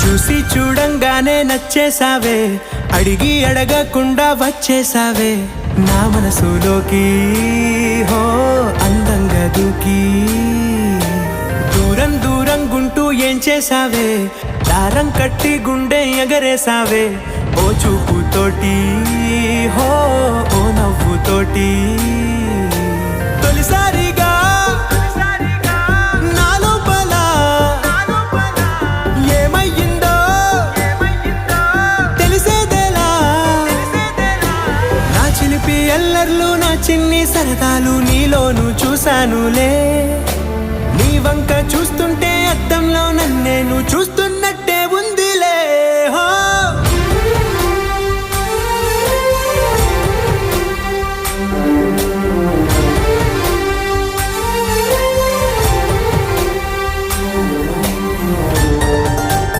చూసి చూడంగానే నచ్చేసావే, అడిగి అడగకుండా వచ్చేసావే నా మనసులోకి. హో అందంగా దూకి దూరం దూరం గుంటూ ఏం చేసావే, దారం కట్టి గుండె ఎగరేసావే ఓ చూపుతోటి. హో ఓ నవ్వుతోటి తొలిసారిగా నా లోపల ఏమయ్యిందో తెలిసేదేలా. నా చిలిపి ఎల్లర్లు నా చిన్ని సరదాలు నీలోను చూశానులే. నీ వంక చూస్తుంటే అద్దంలో నన్నేను చూస్తూ